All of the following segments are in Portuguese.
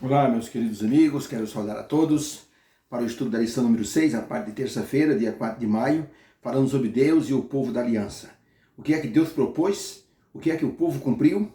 Olá, meus queridos amigos, quero saudar a todos para o estudo da lição número 6, a parte de terça-feira, dia 4 de maio, falando sobre Deus e o povo da aliança. O que é que Deus propôs, o que é que o povo cumpriu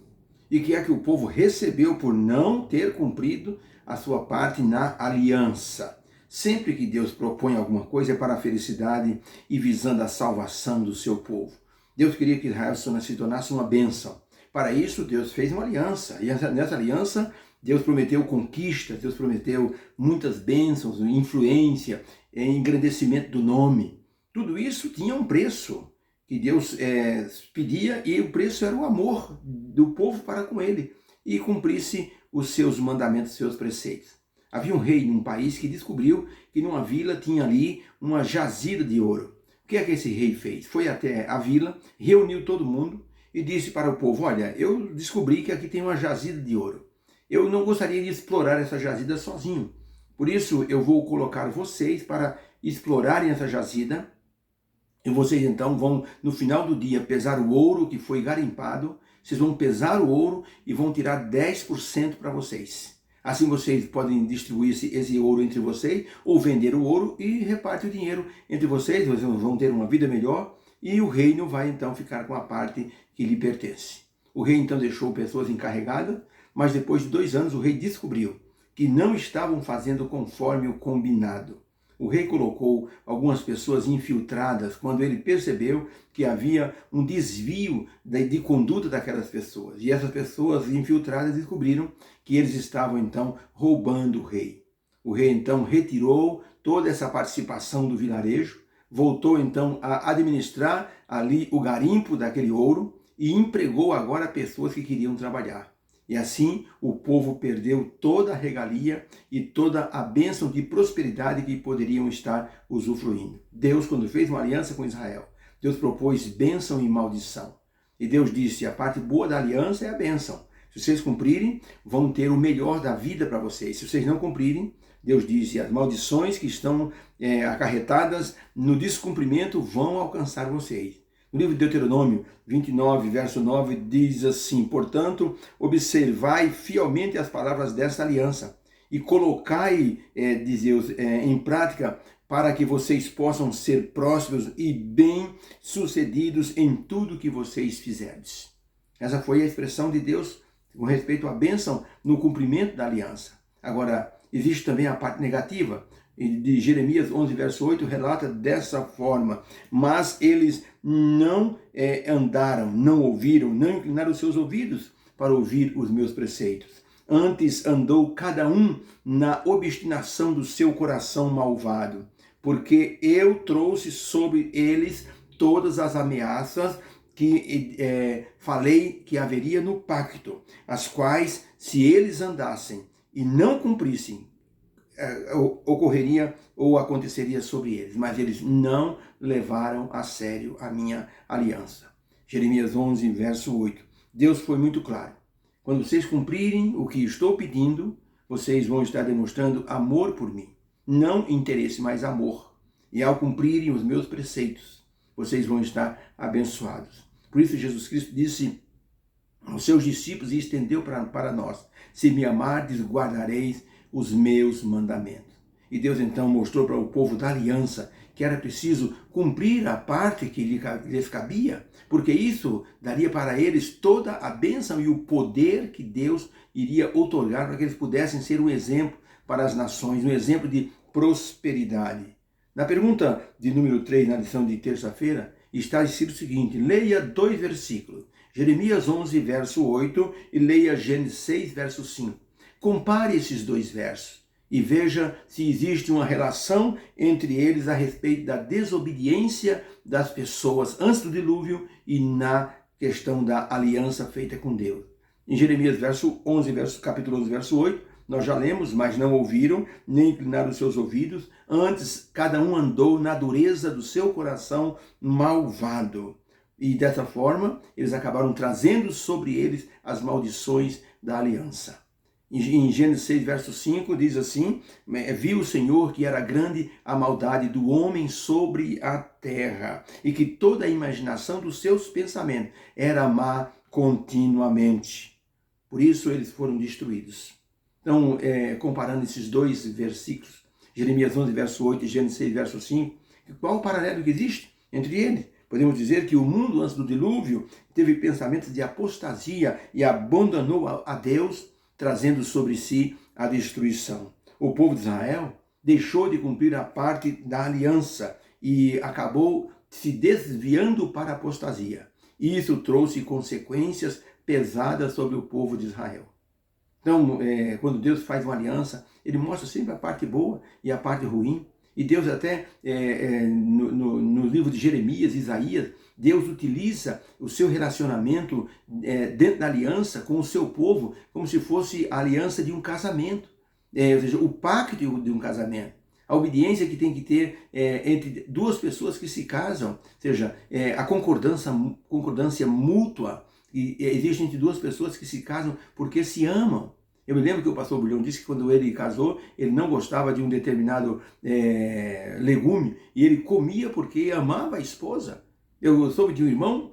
e o que é que o povo recebeu por não ter cumprido a sua parte na aliança. Sempre que Deus propõe alguma coisa é para a felicidade e visando a salvação do seu povo. Deus queria que Israel se tornasse uma bênção. Para isso, Deus fez uma aliança, e nessa aliança Deus prometeu conquistas, Deus prometeu muitas bênçãos, influência, engrandecimento do nome. Tudo isso tinha um preço que Deus pedia, e o preço era o amor do povo para com ele e cumprisse os seus mandamentos, os seus preceitos. Havia um rei num país que descobriu que numa vila tinha ali uma jazida de ouro. O que é que esse rei fez? Foi até a vila, reuniu todo mundo e disse para o povo: olha, eu descobri que aqui tem uma jazida de ouro. Eu não gostaria de explorar essa jazida sozinho. Por isso, eu vou colocar vocês para explorarem essa jazida. E vocês, então, vão, no final do dia, pesar o ouro que foi garimpado. Vocês vão pesar o ouro e vão tirar 10% para vocês. Assim, vocês podem distribuir esse ouro entre vocês, ou vender o ouro e reparte o dinheiro entre vocês. Vocês vão ter uma vida melhor e o reino vai, então, ficar com a parte que lhe pertence. O rei, então, deixou pessoas encarregadas. Mas depois de 2 anos o rei descobriu que não estavam fazendo conforme o combinado. O rei colocou algumas pessoas infiltradas quando ele percebeu que havia um desvio de conduta daquelas pessoas. E essas pessoas infiltradas descobriram que eles estavam então roubando o rei. O rei então retirou toda essa participação do vilarejo, voltou então a administrar ali o garimpo daquele ouro e empregou agora pessoas que queriam trabalhar. E assim o povo perdeu toda a regalia e toda a bênção de prosperidade que poderiam estar usufruindo. Deus, quando fez uma aliança com Israel, Deus propôs bênção e maldição. E Deus disse: a parte boa da aliança é a bênção. Se vocês cumprirem, vão ter o melhor da vida para vocês. Se vocês não cumprirem, Deus disse: as maldições que estão acarretadas no descumprimento vão alcançar vocês. No livro de Deuteronômio 29, verso 9, diz assim: portanto, observai fielmente as palavras desta aliança e colocai, diz Deus, em prática, para que vocês possam ser prósperos e bem-sucedidos em tudo que vocês fizerdes. Essa foi a expressão de Deus com respeito à bênção no cumprimento da aliança. Agora, existe também a parte negativa. De Jeremias 11, verso 8, relata dessa forma: mas eles não andaram, não ouviram, não inclinaram os seus ouvidos para ouvir os meus preceitos. Antes andou cada um na obstinação do seu coração malvado, porque eu trouxe sobre eles todas as ameaças que falei que haveria no pacto, as quais, se eles andassem e não cumprissem, ocorreria ou aconteceria sobre eles, mas eles não levaram a sério a minha aliança. Jeremias 11, verso 8. Deus foi muito claro. Quando vocês cumprirem o que estou pedindo, vocês vão estar demonstrando amor por mim. Não interesse, mas amor. E ao cumprirem os meus preceitos, vocês vão estar abençoados. Por isso Jesus Cristo disse aos seus discípulos e estendeu para nós: se me amardes, guardareis os meus mandamentos. E Deus então mostrou para o povo da aliança que era preciso cumprir a parte que lhes cabia, porque isso daria para eles toda a bênção e o poder que Deus iria outorgar para que eles pudessem ser um exemplo para as nações, um exemplo de prosperidade. Na pergunta de número 3, na lição de terça-feira, está escrito o seguinte: leia 2 versículos, Jeremias 11, verso 8, e leia Gênesis 6, verso 5. Compare esses 2 versos e veja se existe uma relação entre eles a respeito da desobediência das pessoas antes do dilúvio e na questão da aliança feita com Deus. Em Jeremias capítulo 11, verso 8, nós já lemos: mas não ouviram, nem inclinaram os seus ouvidos, antes cada um andou na dureza do seu coração malvado. E dessa forma, eles acabaram trazendo sobre eles as maldições da aliança. Em Gênesis 6, verso 5, diz assim: viu o Senhor que era grande a maldade do homem sobre a terra, e que toda a imaginação dos seus pensamentos era má continuamente. Por isso eles foram destruídos. Então, comparando esses dois versículos, Jeremias 11, verso 8 e Gênesis 6, verso 5, qual o paralelo que existe entre eles? Podemos dizer que o mundo antes do dilúvio teve pensamentos de apostasia e abandonou a Deus, trazendo sobre si a destruição. O povo de Israel deixou de cumprir a parte da aliança e acabou se desviando para a apostasia. Isso trouxe consequências pesadas sobre o povo de Israel. Então, quando Deus faz uma aliança, Ele mostra sempre a parte boa e a parte ruim. E Deus até, no livro de Jeremias, Isaías, Deus utiliza o seu relacionamento dentro da aliança com o seu povo, como se fosse a aliança de um casamento. Ou seja, o pacto de um casamento. A obediência que tem que ter entre duas pessoas que se casam, ou seja, a concordância mútua que existe entre duas pessoas que se casam porque se amam. Eu me lembro que o pastor Bulhão disse que quando ele casou, ele não gostava de um determinado legume e ele comia porque amava a esposa. Eu soube de um irmão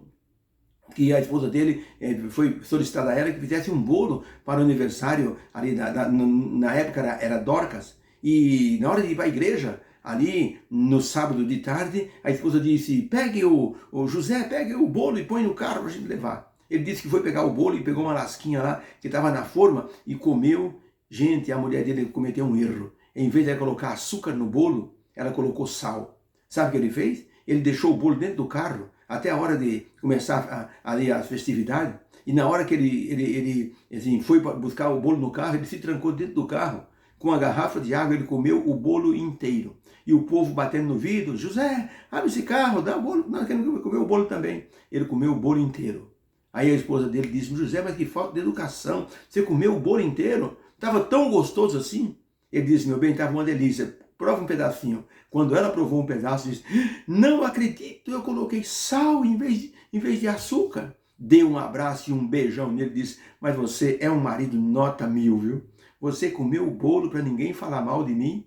que a esposa dele foi solicitada a ela que fizesse um bolo para o aniversário, ali na época era Dorcas, e na hora de ir para a igreja, ali no sábado de tarde, a esposa disse, pegue o José, pegue o bolo e põe no carro para a gente levar. Ele disse que foi pegar o bolo e pegou uma lasquinha lá que estava na forma e comeu. Gente, a mulher dele cometeu um erro. Em vez de colocar açúcar no bolo, ela colocou sal. Sabe o que ele fez? Ele deixou o bolo dentro do carro até a hora de começar ali as festividades. E na hora que ele assim, foi buscar o bolo no carro, ele se trancou dentro do carro. Com a garrafa de água, ele comeu o bolo inteiro. E o povo batendo no vidro, José, abre esse carro, dá o bolo. Nós queremos comer o bolo também. Ele comeu o bolo inteiro. Aí a esposa dele disse, José, mas que falta de educação. Você comeu o bolo inteiro? Estava tão gostoso assim? Ele disse, meu bem, estava uma delícia. Prova um pedacinho. Quando ela provou um pedaço, disse, não acredito, eu coloquei sal em vez de açúcar. Deu um abraço e um beijão nele e disse, mas você é um marido nota 1000, viu? Você comeu o bolo para ninguém falar mal de mim?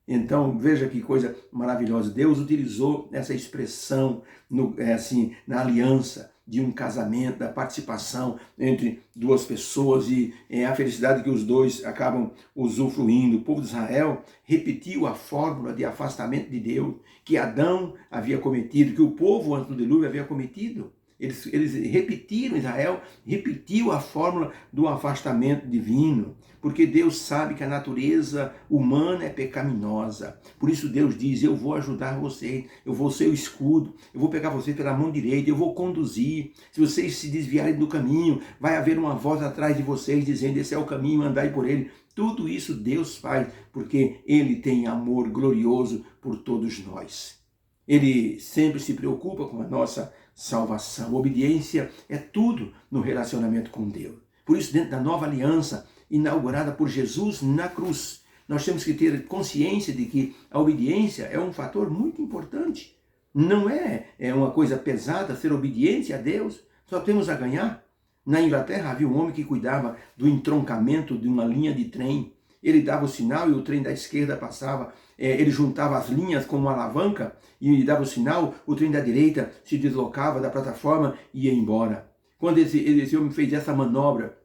Então, veja que coisa maravilhosa. Deus utilizou essa expressão na aliança de um casamento, da participação entre duas pessoas e a felicidade que os dois acabam usufruindo. O povo de Israel repetiu a fórmula de afastamento de Deus que Adão havia cometido, que o povo antes do dilúvio havia cometido. Eles repetiram, Israel repetiu a fórmula do afastamento divino, porque Deus sabe que a natureza humana é pecaminosa. Por isso Deus diz, eu vou ajudar vocês, eu vou ser o escudo, eu vou pegar vocês pela mão direita, eu vou conduzir. Se vocês se desviarem do caminho, vai haver uma voz atrás de vocês dizendo, esse é o caminho, andai por ele. Tudo isso Deus faz, porque Ele tem amor glorioso por todos nós. Ele sempre se preocupa com a nossa salvação. Obediência é tudo no relacionamento com Deus. Por isso, dentro da nova aliança, inaugurada por Jesus na cruz, nós temos que ter consciência de que a obediência é um fator muito importante. Não é uma coisa pesada ser obediente a Deus, só temos a ganhar. Na Inglaterra havia um homem que cuidava do entroncamento de uma linha de trem. Ele dava o sinal e o trem da esquerda passava. Ele juntava as linhas com uma alavanca e dava o sinal, o trem da direita se deslocava da plataforma e ia embora. Quando esse homem fez essa manobra,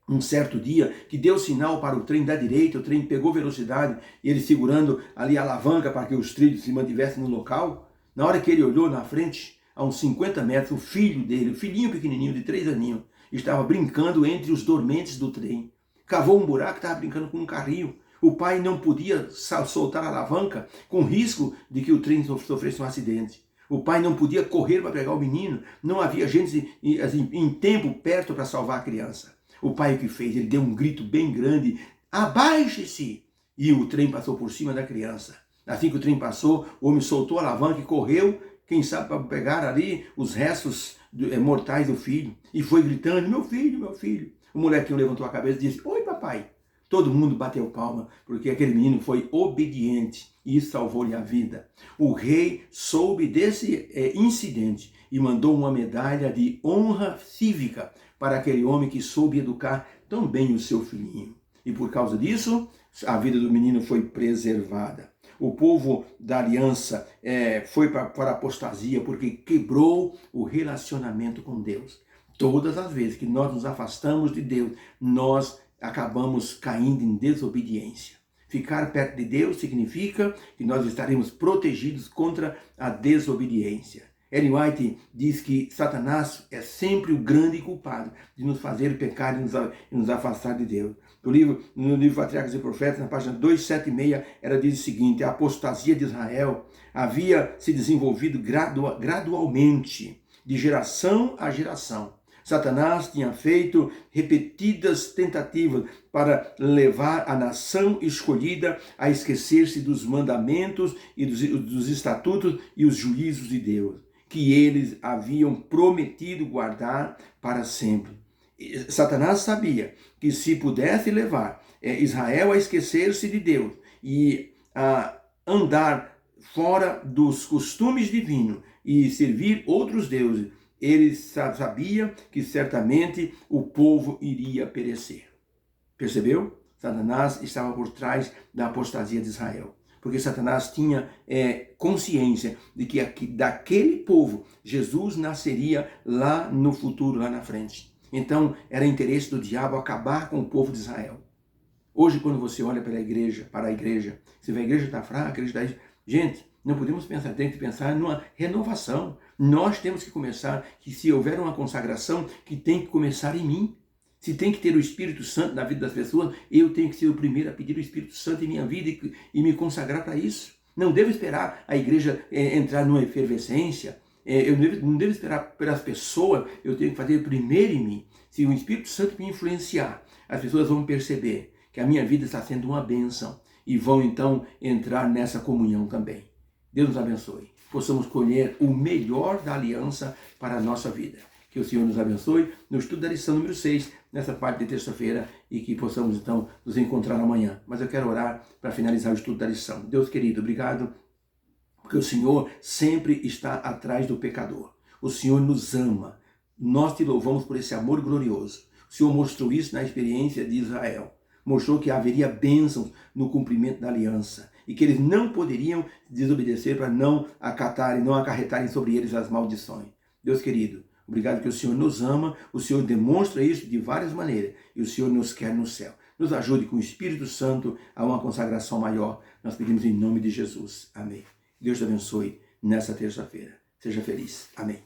um certo dia, que deu sinal para o trem da direita, o trem pegou velocidade, e ele segurando ali a alavanca para que os trilhos se mantivessem no local, na hora que ele olhou na frente, a uns 50 metros, o filho dele, o filhinho pequenininho de 3 aninhos, estava brincando entre os dormentes do trem. Cavou um buraco, estava brincando com um carrinho. O pai não podia soltar a alavanca com risco de que o trem sofresse um acidente. O pai não podia correr para pegar o menino. Não havia gente assim, em tempo perto para salvar a criança. O pai o que fez? Ele deu um grito bem grande. Abaixe-se! E o trem passou por cima da criança. Assim que o trem passou, o homem soltou a alavanca e correu, quem sabe para pegar ali os restos mortais do filho. E foi gritando, meu filho, meu filho. O molequinho levantou a cabeça e disse, oi papai. Todo mundo bateu palma, porque aquele menino foi obediente e salvou-lhe a vida. O rei soube desse incidente e mandou uma medalha de honra cívica para aquele homem que soube educar tão bem o seu filhinho. E por causa disso, a vida do menino foi preservada. O povo da aliança foi para a apostasia porque quebrou o relacionamento com Deus. Todas as vezes que nós nos afastamos de Deus, nós acabamos caindo em desobediência. Ficar perto de Deus significa que nós estaremos protegidos contra a desobediência. Ellen White diz que Satanás é sempre o grande culpado de nos fazer pecar e nos afastar de Deus. No livro Patriarcas e Profetas, na página 276, ela diz o seguinte: a apostasia de Israel havia se desenvolvido gradualmente, de geração a geração. Satanás tinha feito repetidas tentativas para levar a nação escolhida a esquecer-se dos mandamentos e dos estatutos e os juízos de Deus, que eles haviam prometido guardar para sempre. Satanás sabia que se pudesse levar Israel a esquecer-se de Deus e a andar fora dos costumes divinos e servir outros deuses, ele sabia que certamente o povo iria perecer. Percebeu? Satanás estava por trás da apostasia de Israel. Porque Satanás tinha consciência de que daquele povo Jesus nasceria lá no futuro, lá na frente. Então, era interesse do diabo acabar com o povo de Israel. Hoje, quando você olha para a igreja, você vê a igreja está fraca, a igreja está... Gente, não podemos pensar, tem que pensar numa renovação. Nós temos que começar, que se houver uma consagração, que tem que começar em mim. Se tem que ter o Espírito Santo na vida das pessoas, eu tenho que ser o primeiro a pedir o Espírito Santo em minha vida e me consagrar para isso. Não devo esperar a igreja entrar numa efervescência. Eu não devo esperar pelas pessoas, eu tenho que fazer primeiro em mim. Se o Espírito Santo me influenciar, as pessoas vão perceber que a minha vida está sendo uma bênção e vão então entrar nessa comunhão também. Deus nos abençoe. Possamos colher o melhor da aliança para a nossa vida. Que o Senhor nos abençoe no estudo da lição número 6, nessa parte de terça-feira, e que possamos então nos encontrar amanhã. Mas eu quero orar para finalizar o estudo da lição. Deus querido, obrigado, porque o Senhor sempre está atrás do pecador. O Senhor nos ama. Nós te louvamos por esse amor glorioso. O Senhor mostrou isso na experiência de Israel. Mostrou que haveria bênçãos no cumprimento da aliança e que eles não poderiam desobedecer para não acatarem, não acarretarem sobre eles as maldições. Deus querido, obrigado que o Senhor nos ama, o Senhor demonstra isso de várias maneiras e o Senhor nos quer no céu. Nos ajude com o Espírito Santo a uma consagração maior. Nós pedimos em nome de Jesus. Amém. Deus te abençoe nessa terça-feira. Seja feliz. Amém.